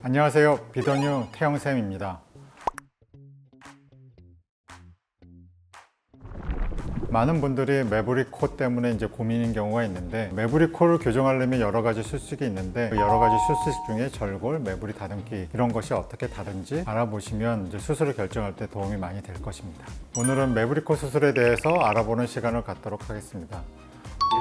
안녕하세요. 비더뉴 태영쌤입니다. 많은 분들이 매부리 코 때문에 이제 고민인 경우가 있는데, 매부리 코를 교정하려면 여러 가지 수식이 있는데, 그 여러 가지 수식 중에 절골, 매부리 다듬기 이런 것이 어떻게 다른지 알아보시면 이제 수술을 결정할 때 도움이 많이 될 것입니다. 오늘은 매부리 코 수술에 대해서 알아보는 시간을 갖도록 하겠습니다.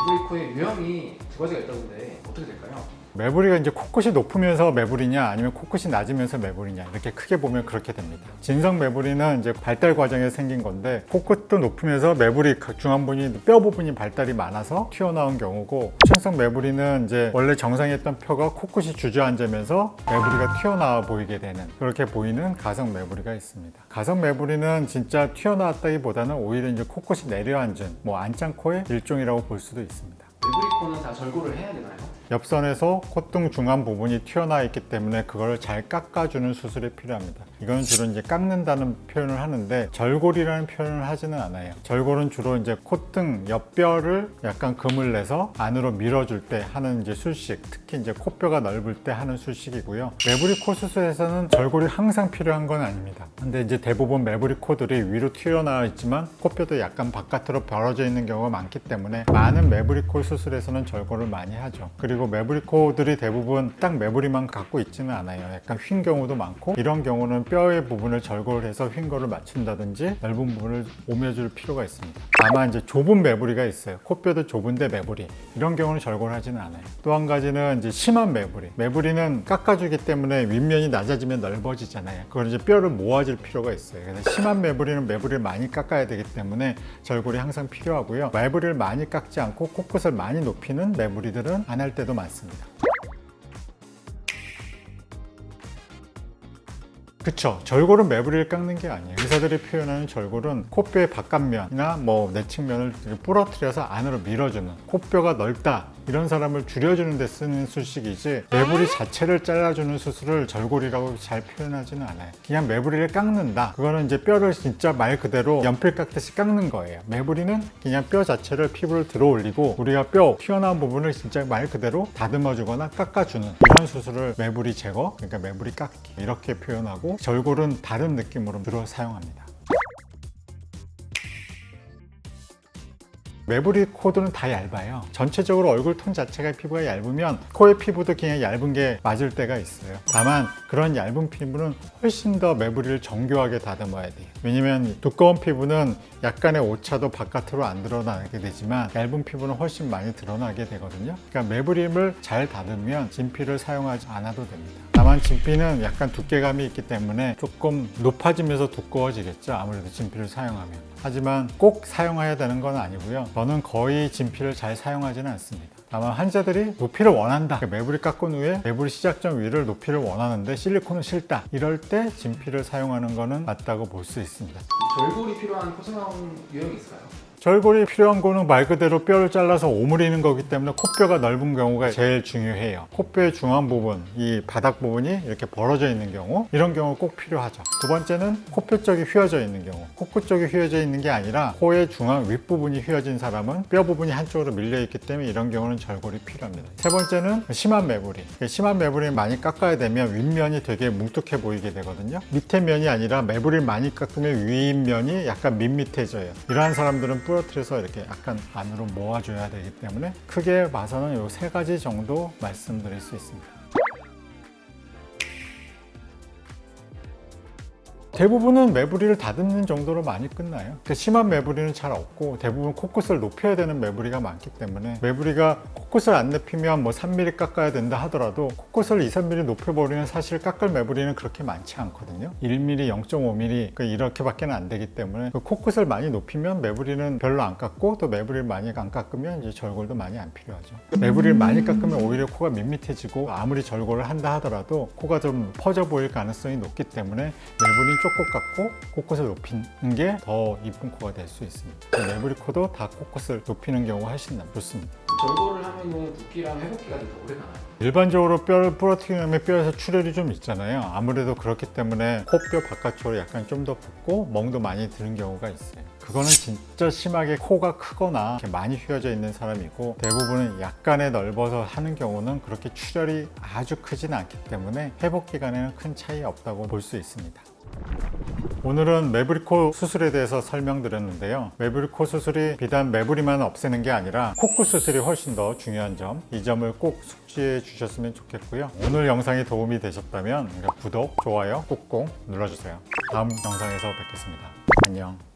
매부리 코의 유형이 두 가지가 있다던데 어떻게 될까요? 매부리가 이제 코끝이 높으면서 매부리냐 아니면 코끝이 낮으면서 매부리냐, 이렇게 크게 보면 그렇게 됩니다. 진성 매부리는 이제 발달 과정에 생긴 건데, 코끝도 높으면서 매부리 중앙 부분이 뼈 부분이 발달이 많아서 튀어나온 경우고, 천성 매부리는 이제 원래 정상이었던 뼈가 코끝이 주저앉으면서 매부리가 튀어나와 보이게 되는, 그렇게 보이는 가성 매부리가 있습니다. 가성 매부리는 진짜 튀어나왔다기보다는 오히려 이제 코끝이 내려앉은 안짱코의 일종이라고 볼 수도 있습니다. 매부리 코는 다 절골을 해야 되나요? 옆선에서 콧등 중앙 부분이 튀어나와 있기 때문에 그걸 잘 깎아주는 수술이 필요합니다. 이건 주로 이제 깎는다는 표현을 하는데, 절골이라는 표현을 하지는 않아요. 절골은 주로 이제 콧등 옆뼈를 약간 금을 내서 안으로 밀어줄 때 하는 이제 수식, 특히 이제 코뼈가 넓을 때 하는 수식이고요. 매부리 코 수술에서는 절골이 항상 필요한 건 아닙니다. 근데 이제 대부분 매부리 코들이 위로 튀어나와 있지만 코뼈도 약간 바깥으로 벌어져 있는 경우가 많기 때문에 많은 매부리 코 수술에서는 절골을 많이 하죠. 그리고 매부리 코들이 대부분 딱 매부리만 갖고 있지는 않아요. 약간 휜 경우도 많고, 이런 경우는 뼈의 부분을 절골을 해서 휜 거를 맞춘다든지 넓은 부분을 오며줄 필요가 있습니다. 다만 이제 좁은 매부리가 있어요. 코뼈도 좁은데 매부리, 이런 경우는 절골을 하지는 않아요. 또 한 가지는 이제 심한 매부리. 매부리는 깎아주기 때문에 윗면이 낮아지면 넓어지잖아요. 그걸 이제 뼈를 모아줄 필요가 있어요. 그래서 심한 매부리는 매부리를 많이 깎아야 되기 때문에 절골이 항상 필요하고요. 매부리를 많이 깎지 않고 코끝을 많이 높이는 매부리들은 안 할 때도 많습니다. 그쵸. 절골은 매부리를 깎는 게 아니에요. 의사들이 표현하는 절골은 코뼈의 바깥면이나 내측면을 부러뜨려서 안으로 밀어주는, 코뼈가 넓다 이런 사람을 줄여주는 데 쓰는 수식이지, 매부리 자체를 잘라주는 수술을 절골이라고 잘 표현하지는 않아요. 그냥 매부리를 깎는다, 그거는 이제 뼈를 진짜 말 그대로 연필 깎듯이 깎는 거예요. 매부리는 그냥 뼈 자체를, 피부를 들어 올리고 우리가 뼈 튀어나온 부분을 진짜 말 그대로 다듬어 주거나 깎아주는 이런 수술을 매부리 제거, 그러니까 매부리 깎기 이렇게 표현하고, 절골은 다른 느낌으로 주로 사용합니다. 매부리 코들은 다 얇아요. 전체적으로 얼굴 톤 자체가 피부가 얇으면 코의 피부도 그냥 얇은 게 맞을 때가 있어요. 다만 그런 얇은 피부는 훨씬 더 매부리를 정교하게 다듬어야 돼요. 왜냐면 두꺼운 피부는 약간의 오차도 바깥으로 안 드러나게 되지만, 얇은 피부는 훨씬 많이 드러나게 되거든요. 그러니까 매부림을 잘 다듬으면 진피를 사용하지 않아도 됩니다. 다만 진피는 약간 두께감이 있기 때문에 조금 높아지면서 두꺼워지겠죠, 아무래도 진피를 사용하면. 하지만 꼭 사용해야 되는 건 아니고요. 저는 거의 진피를 잘 사용하지는 않습니다. 다만 환자들이 높이를 원한다, 매부리 깎은 후에 매부리 시작점 위를 높이를 원하는데 실리콘은 싫다, 이럴 때 진피를 사용하는 거는 맞다고 볼 수 있습니다. 절골이 필요한 코스나온 유형이 있을까요? 절골이 필요한 거는 말 그대로 뼈를 잘라서 오므리는 거기 때문에 코뼈가 넓은 경우가 제일 중요해요. 코뼈의 중앙 부분, 이 바닥 부분이 이렇게 벌어져 있는 경우, 이런 경우 꼭 필요하죠. 두 번째는 코뼈 쪽이 휘어져 있는 경우. 코끝 쪽이 휘어져 있는 게 아니라 코의 중앙 윗부분이 휘어진 사람은 뼈 부분이 한쪽으로 밀려 있기 때문에 이런 경우는 절골이 필요합니다. 세 번째는 심한 매부리. 심한 매부리를 많이 깎아야 되면 윗면이 되게 뭉툭해 보이게 되거든요. 밑에 면이 아니라 매부리를 많이 깎으면 윗면이 약간 밋밋해져요. 이러한 사람들은 부러뜨려서 이렇게 약간 안으로 모아줘야 되기 때문에 크게 봐서는 이 세 가지 정도 말씀드릴 수 있습니다. 대부분은 매부리를 다듬는 정도로 많이 끝나요. 심한 매부리는 잘 없고, 대부분 코끝을 높여야 되는 매부리가 많기 때문에, 매부리가 코끝을 안 높이면 3mm 깎아야 된다 하더라도 코끝을 2, 3mm 높여버리면 사실 깎을 매부리는 그렇게 많지 않거든요. 1mm, 0.5mm 이렇게밖에 안 되기 때문에 코끝을 많이 높이면 매부리는 별로 안 깎고, 또 매부리를 많이 안 깎으면 이제 절골도 많이 안 필요하죠. 매부리를 많이 깎으면 오히려 코가 밋밋해지고, 아무리 절골을 한다 하더라도 코가 좀 퍼져 보일 가능성이 높기 때문에 매부리는 쪽 깎고 코끝을 높이는 게 더 이쁜 코가 될 수 있습니다. 매부리 코도 다 코끝을 높이는 경우가 훨씬 좋습니다. 절골을 하면은 붓기랑 회복기가 좀 더 오래 가나요? 일반적으로 뼈를 부러뜨린 다음에 뼈에서 출혈이 좀 있잖아요. 아무래도 그렇기 때문에 코뼈 바깥쪽으로 약간 좀 더 붓고 멍도 많이 드는 경우가 있어요. 그거는 진짜 심하게 코가 크거나 이렇게 많이 휘어져 있는 사람이고, 대부분은 약간의 넓어서 하는 경우는 그렇게 출혈이 아주 크진 않기 때문에 회복 기간에는 큰 차이 없다고 볼 수 있습니다. 오늘은 매부리코 수술에 대해서 설명드렸는데요. 매부리코 수술이 비단 매부리만 없애는 게 아니라 코끝 수술이 훨씬 더 중요한 점, 이 점을 꼭 숙지해 주셨으면 좋겠고요. 오늘 영상이 도움이 되셨다면 구독, 좋아요 꾹꾹 눌러주세요. 다음 영상에서 뵙겠습니다. 안녕.